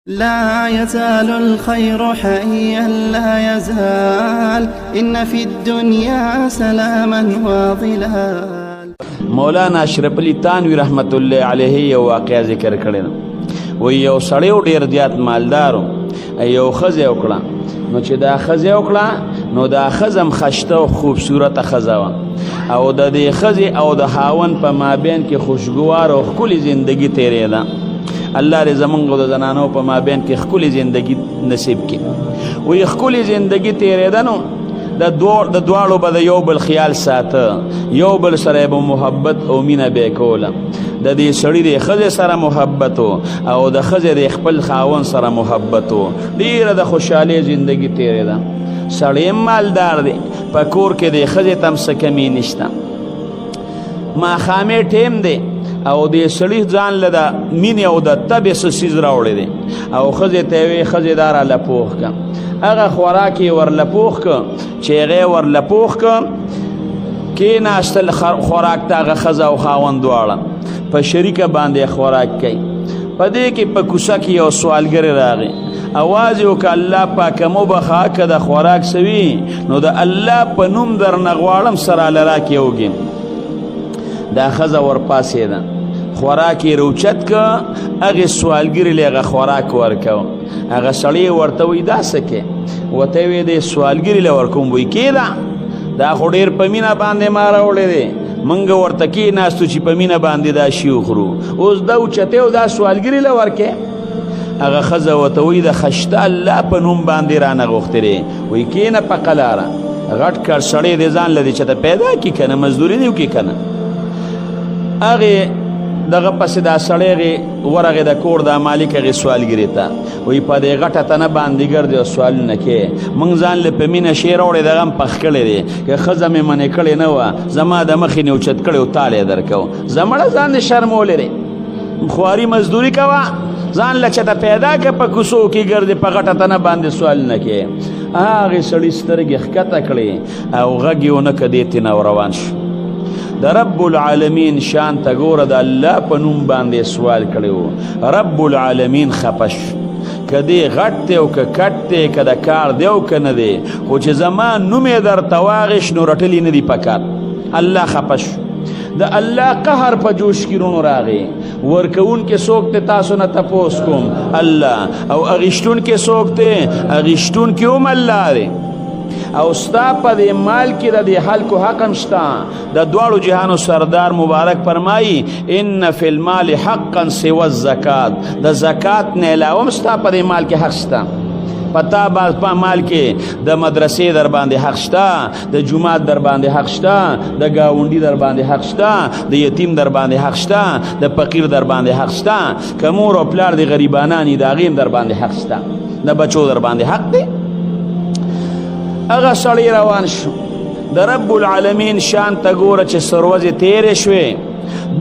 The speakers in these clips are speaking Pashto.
لا يزال الخير حيا لا يزال إن في الدنيا سلاما وظلال. مولانا اشرف علی تانوی رحمت الله علیه یو واقعا ذکر کړی و یو سړی ډیر زیات مالدارو یو خزه وکړه نو چې دا خزه وکړه نو دا خزم خشته او خوبصورت خزه و او د دې خزه او د هاون په مابین کې خوشګوار او ښکلې ژوندۍ تیرېده. الله دې زمونږ د زنانو په مابین کې ښکلې ژوندۍ نصیب کړي. وایي ښکلې ژوندۍ تیرېده نو د دواړو به د یو بل خیال ساته، یو بل سره به محبت او مینه به یې کوله. د دې سړي د ښځې سره محبت او د ښځې د خپل خاوند سره محبت و. ډېره د خوشحالۍ ژوندۍ تیرېده. سړی مالدار دی، په کور کې د ښځې ته هم څه کمي نشته. ماښامې ټیم دی او د سړي ځان له د مینې او د طبع څه څیز راوړی دی او ښځې ته یې ویې ښځې دا راله پوخ که هغه خوراک یې ورله پوخ که چې هغه یې ورله پوخ که کېناستل خوراک ته هغه ښځه او خاوند دواړه په شریکه باندې خوراک کوي. په دې کې په کوڅه کې یو سوالګر راغی، اواز یې وکړه الله پاکه مبخه که د خوراک سوي نو د الله په نوم درنه غواړم سره له راکې وږم. دا ښځه ورپاسېده، خوراک یې روچت که هغې سوالګرې له هغه خوراک ورکو. هغه سړی ورته وایي دا څه کې؟ ورته یې ویې دی سوالګرې له ورکوم. وایي کېده دا خو ډېر په مینه باندې ما راوړی دی، موږ ورته کېناستو چې په مینه باندې دا شي وخورو، اوس دا اوچتې او دا سوالګرې له ورکې. هغه ښځه ورته وایي د خشته الله په نوم باندې رانه غوښتې دی. وایي کېنه په قلاره غټ کړ سړی دی ځان له دې چېته پیدا کړي که نه مزدوري دې وکړي که نه. هغې دغه پسې دا سړی هغې ورغې د کور دا مالک هغې سوالګرې ته وایي په دې غټه تنه باندې ګرځې او سوالونه کې موږ ځان له په مینه شی راوړی دغه هم پخ کړی دی که ښځه مې منې کړې نه وه زما د مخې نه اوچت کړی او تالی یې درکو. زمړه ځان دې شرمولی دی، خواري مزدوري کوه ځان له چېته پیدا که په کوڅو کې ګرځې په غټه تنه باندې سوالونه کې. هغې سړي سترګې ښکته کړې او غږ یې ونه که دې تېنه روان شو. د رب العالمین شان ته ګوره د الله په نوم باندې سوال کړی و. رب العالمین خفه شو که دی غټ دی او که کټ دی که د کار دی او که نه دی، خو چې زما نوم یې درته واغېش نو رټلی نه دي پکار. الله خفه شو. د الله قهر په جوش کې رونو راغی. ورکوونکې څوک دی تاسو نه تپوس کوم؟ الله. او اغیشتونکې څوک دی؟ اغیشتونکې هم الله دی. او ستا په دې مال کې د دې خلکو حق هم شته. د دواړو جهانو سردار مبارک فرمایي ان فی المال حقا سوى الزکات، د زکات نه علاوه هم ستا په دې مال کې حق شته. پتا په مال کې د مدرسې در باندې حق شته، د جومات در باندې حق شته، د ګاونډي در باندې حق شته، د یتیم در باندې حق شته، د فقیر در باندې حق شته، که مور او پلار د غریبانان د هغې در باندې حق شته، د بچو در باندې حق دی. هغه سړی روان شو. د رب العالمین شان ته ګوره چې سروزې تیرې شوې.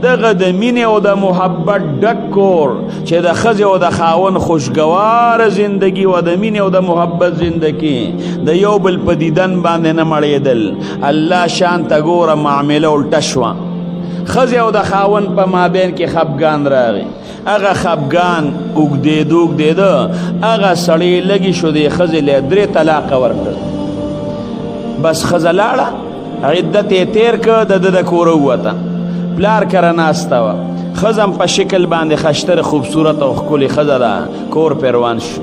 دغه د مینې او د محبت ډک کور چې د ښځې او د خاوند خوشګواره زندګي و د مینې او د محبت زندګي د یو بل په دیدن باندې نه مړېدل. الله شان ته ګوره معامله الټه شوه. ښځې او د خاوند په مابین کې خفګان راغی. هغه خفګان اوږدېده هغه سړی لږې شو د ښځې له 3 طلاقه ورکړل. بس ښځه لاړه، عدت یې تیر که د ده د کوره ووته، پلار کره ناسته وه. ښځه هم په شکل باندې خشتره خوبصورت او ښکلې ښځه ده، کور پې روان شو.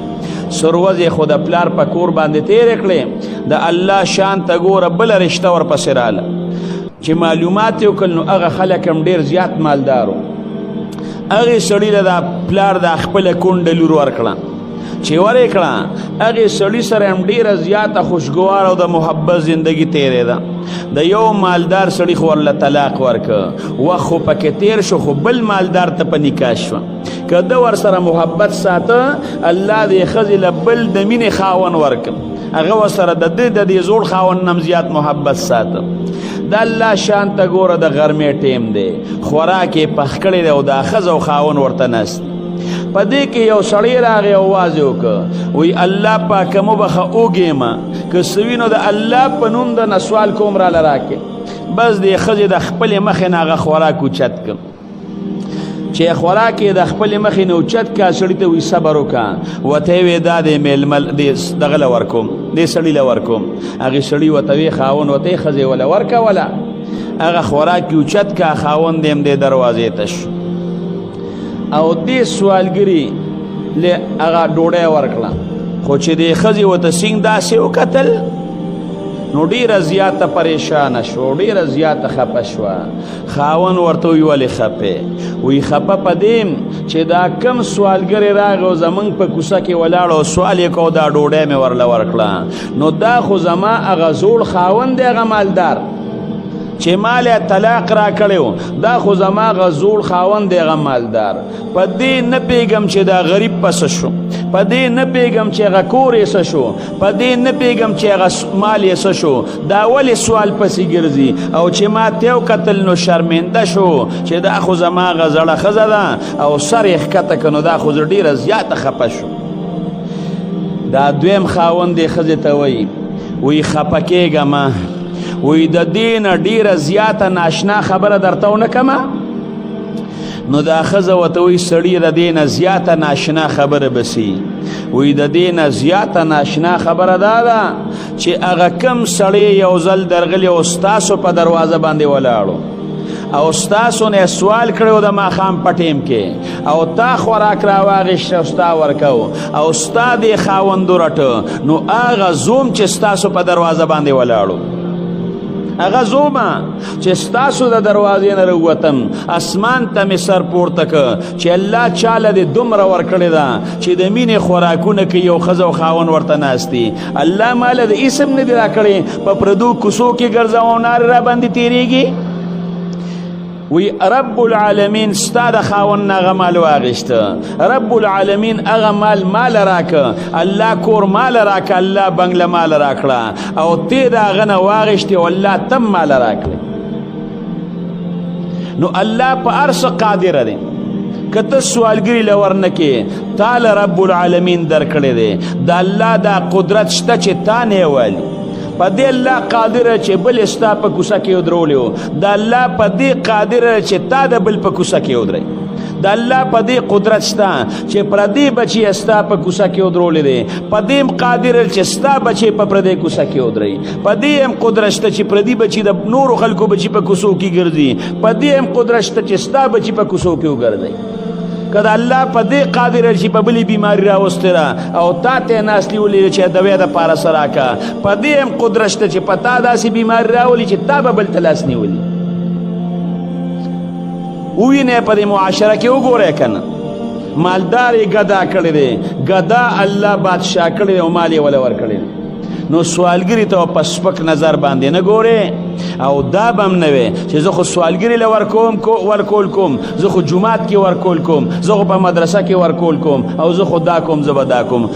سروزې خو د پلار په کور باندې تیرې کړې. د الله شان ته ګوره بله رشته ورپسې راله چې معلومات یې وکړل نو هغه خلک هم ډېر زیات مالدار و. هغې سړي له د پلار د خپله کونډه لور ورکړه. چې ورې کړه هغې سړي سره هم ډېره زیاته خوشګوار او د محبت زندګي تیرېده. د یو مالدار سړي خو ورله طلاق ورکه، وخت خو پکې تیر شو خو بل مالدار ته په نکاح شوه. که ده ورسره محبت ساته الله دې ښځې له بل د مینې خاوند ورکه، هغه ورسره د دې زوړ خاوند نه هم زیات محبت ساته. د الله شان ته ګوره د غرمې ټیم دی، خوراک یې پخ کړی دی او دا ښځه او خاوند ورته نست. په دې کې یو سړی راغی او آواز یې وکړه وایي الله پاکه مبخه وږېمه که څه وي نو د الله په نوم د نه سوال کوم راله راکړې. بس دې ښځې د خپلې مخې نه هغه خوراک اوچت کړ. چې خوراک د خپل مخې نه اوچت کا سړي ته وي صبر وکړه ورته یې وې دا د میلمل دغه له ورکوم دې سړي له ورکوم هغې سړي ورته وې خاوند ورته یې ښځې وله ورکوله هغه خوراک یې اوچت کا خاوند یې هم دې دروازې ته شو او دې سوالګري هغه ډوډۍ ورکړه خو چې دې ښځې ورته سینګ داسې وکتل نو ډېره زیاته پریشانه شو ډېره زیاته خفه شوه خاوند ورته وی ولې خفې وی خفه په دې چې دا کم سوالګرې راغی او زمونږ په کوڅه کې ولاړ او سوال یې کو دا ډوډۍ مې ورله ورکړه نو دا خو زما هغه زوړ خاوند دی هغه مالدار چې مال یې طلاق را کړی دا خو زما هغه زوړ خاوند دی هغه مالدار په دې نه پوهېږم چې دا غریب په څه شو په دې نه پوهېږم چې هغه کور یې څه شو په دې نه پوهېږم چې هغه مال یې څه شو دا ولې سوال پسې ګرځي او چې ما ته یې وکتل نو شرمنده شو چې دا خو زما هغه زړه ښځه ده او سر یې ښکته که نو دا خو زه ډېره زیاته خفه شو دا دویم خاوند یې ښځې ته وایي وایي خفه کېږه ما وی د دې نه ډېره زیاته ناشنا خبره درته ونه کمه نو دا ښځه ورته وایي سړي د دې نه زیاته ناشنا خبره بسي وی د دې نه زیاته ناشنا خبره دا ده چې هغه کم سړی یو ځل درغلی او ستاسو په دروازه باندې ولاړو او ستاسو نه سوال کړو د ماښام په ټیم کې او تا خوراک راواغېسته او ستا ورکو او ستا دې خاوند ورټه نو هغه زوم چې ستاسو په دروازه باندې ولاړو هغه زوما چې ستاسو د دروازې نه راووتم اسمان ته مې سر پورته که چې الله چاله دې دومره ورکړې ده چې د مینې خوراکونه کوي یو ښځه او خاوند ورته ناست دي الله ماله د اسم نه دي راکړې په پردو کوڅو کې ګرځوه او نارې را باندې تېرېږي وی رب العالمین ستا د خاوند نه هغه مال واغېسته رب العالمین هغه مال راکه الله کور مال راکه الله بنګله مال راکړه او تی د هغه نه واغېستې او الله تم مال راکړې نو الله په هر څه قادره دی که ته سوالګري له ورنه کې تاله رب العالمین درکړی دی د الله دا قدرت شته چې تا نه یې والي په دې الله قادر چې بل ستا په کوڅه کې ودرولی و د الله په دې قادر چې تا د بل په کوڅه کې ودروي د الله په دې قدرت شته چې پردي بچي ستا په کوڅه کې ودرولی دی په دې هم قادر چې ستا بچي په پردي کوڅه کې ودروي په دې هم قدرت شته چې پردي بچي د نورو خلکو بچي په کوڅو کې ګرځي په دې هم قدرت شته چې ستا بچي په کوڅو کې وګرځي که د الله په دې قادر چې په بلې بیماري راوستې ده او تا ته یې ناست نیولې چې دوی دپاره څه راکړه په دې هم قدرت شته چې په تا داسې بیماري راولي چې تا به بل ته لاس نیولي ووینئ په دې معاشره کې وګورئ که نه مالدار یې ګدا کړی دی ګدا الله بادشاه کړی دی او مال یې وله ورکړی دی نو سوالګري ته په سپک نظر باندې نه ګورې او دا به هم نه وی چې زه خو سوالګري له ورکول کوم زه خو جومات کې ورکول کوم زه خو په مدرسه کې ورکول کوم او زه خو دا کوم زه به دا کوم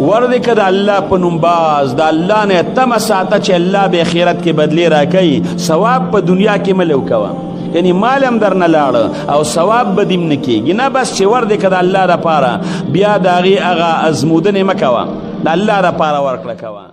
وردی که د الله په نوم باز د الله نه تمه ساته چې الله به آخرت کې بدلی راکوي ثواب په دنیا کې مه کوه یعنی مال هم در نه لاړه او ثواب به دې نه کېږي نه بس چې وردی که د الله دپاره بیا د هغې هغه ازمودنې مه کوه د الله دپاره ورکړه کوه